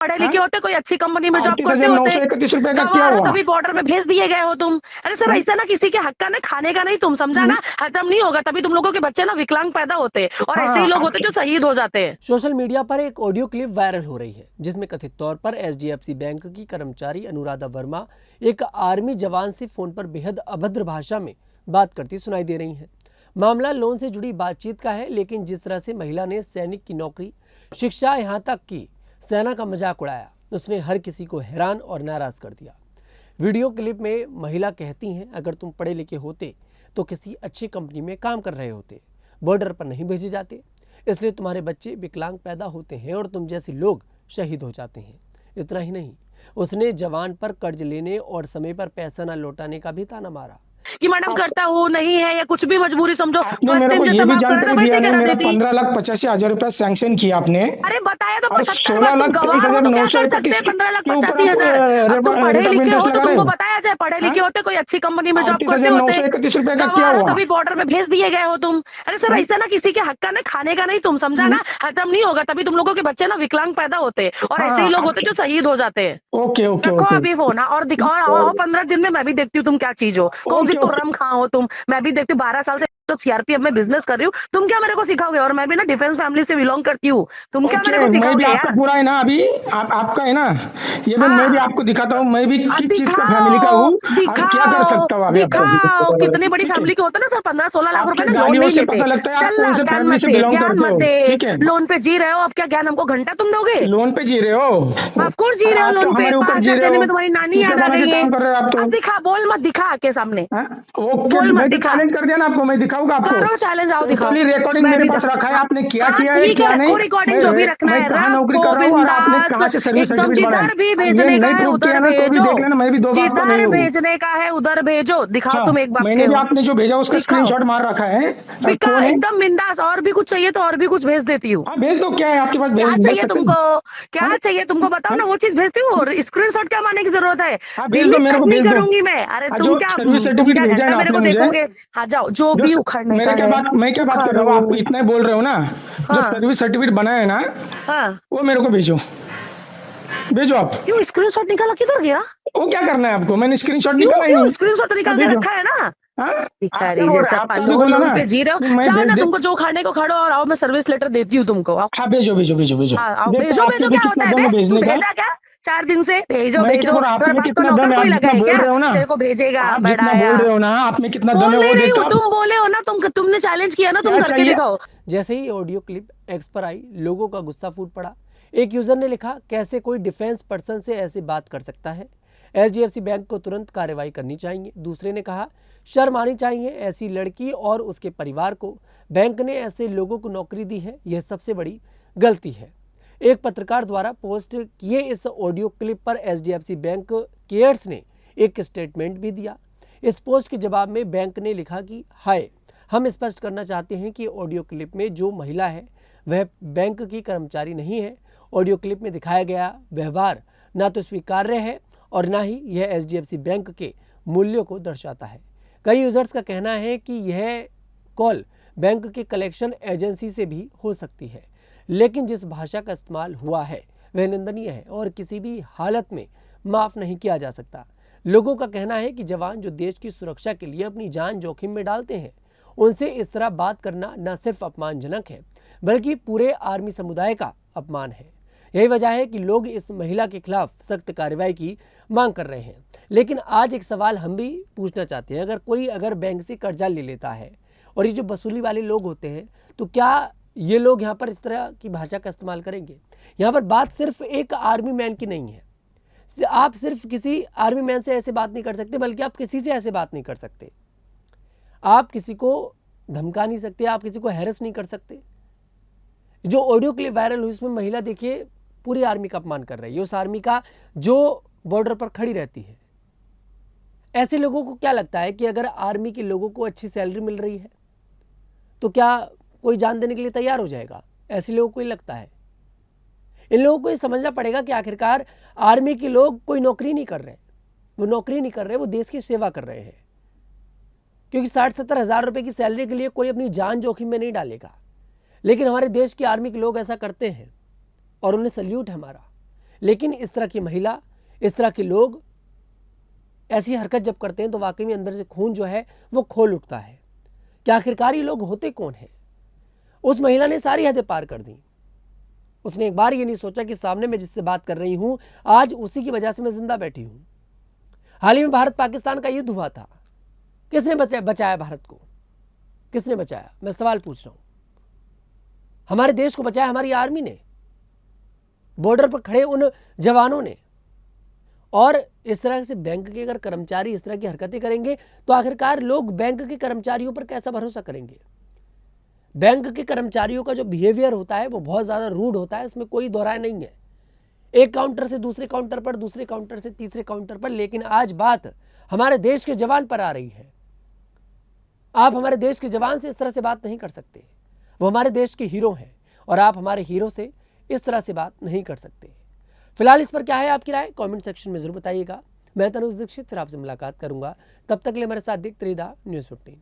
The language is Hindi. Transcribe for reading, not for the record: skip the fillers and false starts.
पढ़े लिखे होते, कोई अच्छी कंपनी में जॉब करते 38,931 रुपए का क्या हुआ? तभी बॉर्डर में भेज दिए गए हो तुम। अरे सर ऐसा ना किसी के हक का ना खाने का नहीं, तुम समझा ना, हजम नहीं होगा, तभी तुम लोगों के बच्चे ना विकलांग पैदा होते हैं और ऐसे ही लोग होते जो शहीद हो जाते हैं। सोशल मीडिया पर एक ऑडियो क्लिप वायरल हो रही है जिसमें कथित तौर पर एचडीएफसी बैंक की कर्मचारी अनुराधा वर्मा एक आर्मी जवान से फोन पर बेहद अभद्र भाषा में बात करती सुनाई दे रही हैं। मामला लोन से जुड़ी बातचीत का है, लेकिन जिस तरह से महिला ने सैनिक की नौकरी, शिक्षा, यहाँ तक कि सेना का मजाक उड़ाया, उसने हर किसी को हैरान और नाराज कर दिया। वीडियो क्लिप में महिला कहती हैं, अगर तुम पढ़े लिखे होते तो किसी अच्छी कंपनी में काम कर रहे होते, बॉर्डर पर नहीं भेजे जाते, इसलिए तुम्हारे बच्चे विकलांग पैदा होते हैं और तुम जैसे लोग शहीद हो जाते हैं। इतना ही नहीं, उसने जवान पर कर्ज लेने और समय पर पैसा न लौटाने का भी ताना मारा कि मैडम करता हूँ नहीं है या कुछ भी मजबूरी समझो। आपने मेरे को ये भी जानकारी दिया नहीं, मेरा 15,85,000 रुपया सैंक्शन किया आपने। अरे बताया तो और 16,23,931 पढ़े लिखे हो तो तुमको बताया जाए, पढ़े लिखे होते, कोई अच्छी कंपनी में जॉब करते होते, 38,931 रुपए का क्या हुआ? तभी बॉर्डर में भेज दिए गए हो तुम। अरे सर ऐसा ना किसी के हक का ना खाने का नहीं, तुम समझा ना, हजम नहीं होगा, तभी तुम लोगों के बच्चे ना विकलांग पैदा होते हैं और ऐसे ही लोग होते जो शहीद हो जाते हैं। ओके ओके रखो ओके अभी फोन और दिखाओ, और 15 दिन में मैं भी देखती हूँ तुम क्या चीज हो, कौन सी तुर्रम खां हो तुम। मैं भी देखती हूँ 12 साल से तो सीआरपीएफ में बिजनेस कर रही हूँ, तुम क्या मेरे को सिखाओगे? और मैं भी ना डिफेंस फैमिली से बिलोंग करती हूँ, तुम क्या मेरे को सिखाओगे यार? आपका पूरा है ना, अभी आपका है ना ये भी। मैं भी आपको दिखाता हूँ, मैं भी किस चीज का फैमिली का हूँ, क्या कर सकता हूँ अभी दिखाओ। कितनी बड़ी फैमिली के होते हैं ना सर, 15-16 लाख रुपए ना लोन नहीं लेते। पता लगता है आप कौन से फैमिली से बिलोंग करते हो। ठीक है, लोन पे जी रहे हो, अब क्या ज्ञान हमको घंटा तुम दोगे? लोन पे जी रहे हो, ऑफकोर्स जी रहे हो लोन पे। 5 लाख देने में तुम्हारी नानी याद आ गई है। काम कर रहे हो आप तो। दिखा, बोल मत, दिखा आके सामने। ओके, मैं तो चैलेंज कर दिया ना आपको, मैं दिखाऊंगा आपको। चैलेंज आओ, दिखाओ। रिकॉर्डिंग मेरे पास रखा है, आपने क्या किया है क्या नहीं। रिकॉर्डिंग जो भी रखना है, कहाँ नौकरी कर रहा हूँ और आपने कहाँ से सर्विस सर्टिफिकेट बनाया। जिधर भी भेजने का है उधर भेजो, देख लेना, मैं भी दो बार जिधर भेजने का है उधर भेजो। दिखाओ तुम एक बार। मैंने भी आपने जो भेजा उसका स्क्रीनशॉट मार रखा है। एकदम बिंदास। और भी कुछ चाहिए तो और भी कुछ भेज देती हूँ। भेज दो, क्या है आपके पास? क्या चाहिए तुमको, क्या चाहिए तुमको बताओ ना, वो चीज भेजती हूँ। और स्क्रीनशॉट क्या मारने की जरूरत है? भेज दो मेरे को, भेज दो। करूंगी मैं। अरे तुम क्या सर्विस सर्टिफिकेट भेजा है मेरे को देखोगे? हाँ जाओ, जो भी उखाड़ने का है। मैं क्या बात कर रहा हूँ, आप इतना ही बोल रहे हो ना। जो सर्विस सर्टिफिकेट बनाया है ना, वो मेरे को भेजो, भेजो आप। क्यों स्क्रीनशॉट निकाला, किधर गया? वो क्या करना है आपको? मैंने स्क्रीनशॉट निकाला ही नहीं। स्क्रीनशॉट निकाल के रखा है ना। लोन पे जी रहे हो, जाओ ना, तुमको जो खाने को खाओ और आओ, मैं सर्विस लेटर देती हूँ तुमको। हाँ भेजो भेजो भेजो भेजो भेजो भेजो। क्या होता है भेजा क्या? 4 दिन से भेजो भेजो। आप में कितना दम है? आप जितना बोल रहे हो ना, तेरे को भेजेगा। आप जितना बोल रहे हो ना, आप में कितना दम है वो देखो। तुम बोले हो ना, तुमने चैलेंज किया ना, तुम करके दिखाओ। जैसे ही ऑडियो क्लिप एक्स पर आई, लोगों का गुस्सा फूट पड़ा। एक यूजर ने लिखा, कैसे कोई डिफेंस पर्सन से ऐसी बात कर सकता है, एचडीएफसी बैंक को तुरंत कार्रवाई करनी चाहिए। दूसरे ने कहा, शर्म आनी चाहिए ऐसी लड़की और उसके परिवार को, बैंक ने ऐसे लोगों को नौकरी दी है, यह सबसे बड़ी गलती है। एक पत्रकार द्वारा पोस्ट किए इस ऑडियो क्लिप पर एचडीएफसी बैंक केयर्स ने एक स्टेटमेंट भी दिया। इस पोस्ट के जवाब में बैंक ने लिखा कि हाय, हम स्पष्ट करना चाहते हैं कि ऑडियो क्लिप में जो महिला है वह बैंक की कर्मचारी नहीं है। ऑडियो क्लिप में दिखाया गया व्यवहार ना तो स्वीकार्य है और ना ही यह एचडीएफसी बैंक के मूल्यों को दर्शाता है। कई यूजर्स का कहना है कि यह कॉल बैंक के कलेक्शन एजेंसी से भी हो सकती है, लेकिन जिस भाषा का इस्तेमाल हुआ है वह निंदनीय है और किसी भी हालत में माफ़ नहीं किया जा सकता। लोगों का कहना है कि जवान जो देश की सुरक्षा के लिए अपनी जान जोखिम में डालते हैं, उनसे इस तरह बात करना न सिर्फ अपमानजनक है बल्कि पूरे आर्मी समुदाय का अपमान है। यही वजह है कि लोग इस महिला के खिलाफ सख्त कार्रवाई की मांग कर रहे हैं। लेकिन आज एक सवाल हम भी पूछना चाहते हैं, अगर बैंक से कर्जा ले लेता है और ये जो वसूली वाले लोग होते हैं, तो क्या ये लोग यहाँ पर इस तरह की भाषा का इस्तेमाल करेंगे? यहाँ पर बात सिर्फ एक आर्मी मैन की नहीं है। आप सिर्फ किसी आर्मी मैन से ऐसे बात नहीं कर सकते, बल्कि आप किसी से ऐसे बात नहीं कर सकते। आप किसी को धमका नहीं सकते, आप किसी को हैरेस नहीं कर सकते। जो ऑडियो क्लिप वायरल हुई इसमें महिला देखिए पूरी आर्मी का अपमान कर रही है, उस आर्मी का जो बॉर्डर पर खड़ी रहती है। ऐसे लोगों को क्या लगता है कि अगर आर्मी के लोगों को अच्छी सैलरी मिल रही है तो क्या कोई जान देने के लिए तैयार हो जाएगा? ऐसे लोगों को ही लगता है। इन लोगों को ये समझना पड़ेगा कि आखिरकार आर्मी के लोग कोई नौकरी नहीं कर रहे, वो नौकरी नहीं कर रहे, वो देश की सेवा कर रहे हैं। क्योंकि 60-70 हज़ार रुपए की सैलरी के लिए कोई अपनी जान जोखिम में नहीं डालेगा, लेकिन हमारे देश की आर्मी के लोग ऐसा करते हैं और उन्हें सल्यूट है हमारा। लेकिन इस तरह की महिला, इस तरह के लोग ऐसी हरकत जब करते हैं तो वाकई में अंदर से खून जो है वो खोल उठता है कि आखिरकार ये लोग होते कौन हैं। उस महिला ने सारी हदें पार कर दी। उसने एक बार ये नहीं सोचा कि सामने मैं जिससे बात कर रही हूं आज उसी की वजह से मैं जिंदा बैठी हूं। हाल ही में भारत पाकिस्तान का युद्ध हुआ था। किसने बचाया भारत को? किसने बचाया? मैं सवाल पूछ रहा हूं। हमारे देश को बचाया हमारी आर्मी ने, बॉर्डर पर खड़े उन जवानों ने। और इस तरह से बैंक के अगर कर्मचारी इस तरह की हरकतें करेंगे तो आखिरकार लोग बैंक के कर्मचारियों पर कैसा भरोसा करेंगे? बैंक के कर्मचारियों का जो बिहेवियर होता है वो बहुत ज़्यादा रूड होता है, इसमें कोई दोहराए नहीं है। एक काउंटर से दूसरे काउंटर पर, दूसरे काउंटर से तीसरे काउंटर पर। लेकिन आज बात हमारे देश के जवान पर आ रही है। आप हमारे देश के जवान से इस तरह से बात नहीं कर सकते। वो हमारे देश के हीरो हैं और आप हमारे हीरो से इस तरह से बात नहीं कर सकते। फिलहाल इस पर क्या है आपकी राय? कमेंट सेक्शन में जरूर बताइएगा। मैं तनुज दीक्षित फिर आपसे मुलाकात करूंगा। तब तक के लिए मेरे साथ देखते रहिए न्यूज़ 15।